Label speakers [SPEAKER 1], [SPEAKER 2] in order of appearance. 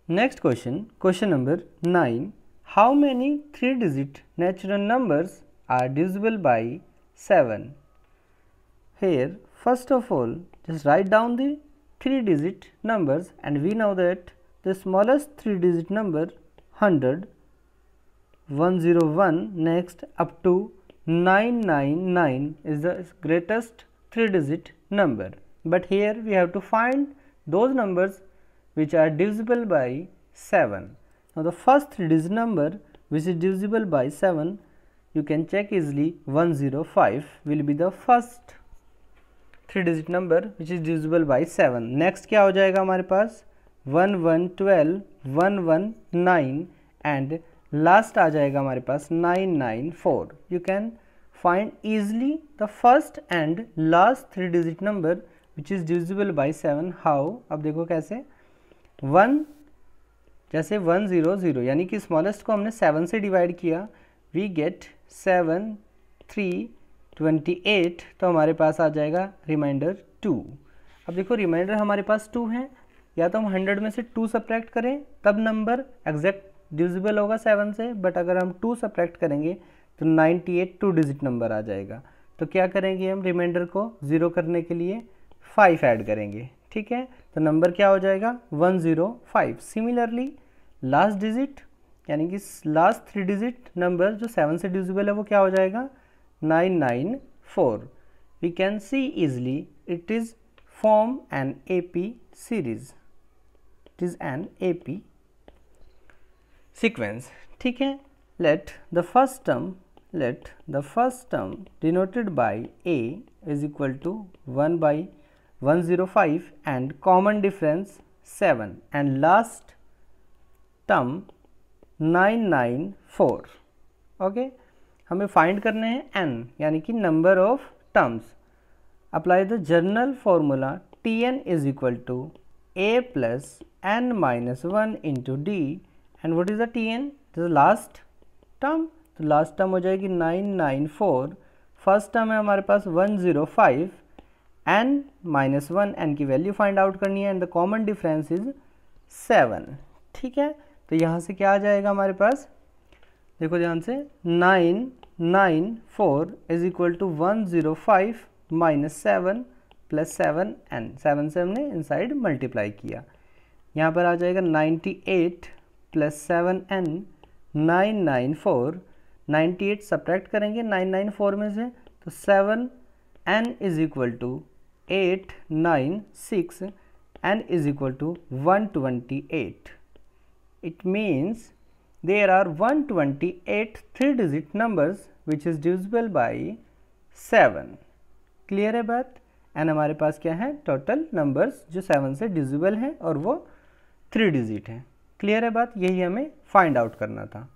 [SPEAKER 1] Next question number 9, how many 3-digit natural numbers are divisible by 7? Here first of all just write down the 3-digit numbers, and we know that the smallest 3-digit number 100, 101, next up to 999 is the greatest 3-digit number. But here we have to find those numbers which are divisible by 7. Now the first 3-digit number which is divisible by 7, you can check easily. 105 will be the first 3-digit number which is divisible by 7. Next क्या हो जाएगा हमारे पास 1112, 119 and last आ जाएगा हमारे पास 994. You can find easily the first and last 3-digit number which is divisible by 7. How? अब देखो कैसे. 1 जैसे 100 यानी कि स्मॉलेस्ट को हमने 7 से डिवाइड किया, वी गेट 7 3 28, तो हमारे पास आ जाएगा रिमाइंडर 2. अब देखो रिमाइंडर हमारे पास 2 है, या तो हम 100 में से 2 सब्ट्रैक्ट करें तब नंबर एग्जैक्ट डिविजिबल होगा 7 से, बट अगर हम 2 सब्ट्रैक्ट करेंगे तो 98 2-digit नंबर आ जाएगा. तो क्या करेंगे हम रिमाइंडर को 0 करने के लिए 5 ऐड करेंगे. ठीक है, तो नंबर क्या हो जाएगा 105. सिमिलरली लास्ट डिजिट यानी कि लास्ट 3-digit नंबर जो 7 से डिविजिबल है वो क्या हो जाएगा 994. We can see easily it is form an AP series. It is an AP sequence. ठीक है, let the first term denoted by A is equal to 1 by 105 and common difference 7 and last term 994. okay, हमें find करने हैं n यानी कि number of terms. Apply the general formula Tn is equal to a plus n minus 1 into D. And what is the Tn? The last term. तो last term हो जाएगी 994. First term है हमारे पास 105, n माइनस 1, n की value find out करनी है, and the common difference is 7. ठीक है, तो यहाँ से क्या आ जाएगा हमारे पास, देखो ध्यान से 994 is equal to 105 minus 7 plus 7n. 7 से हमने इनसाइड मल्टीप्लाई किया, यहाँ पर आ जाएगा 98 प्लस 7n 994. 98 सब्ट्रैक्ट करेंगे 994 में से, तो 7n is equal to 896, n is equal to 128. It means there are 128 3-digit numbers which is divisible by 7. Clear है बात? एंड हमारे पास क्या है टोटल नंबर्स जो 7 से डिविजिबल हैं और वो 3 digit हैं. क्लियर है बात? यही हमें फाइंड आउट करना था.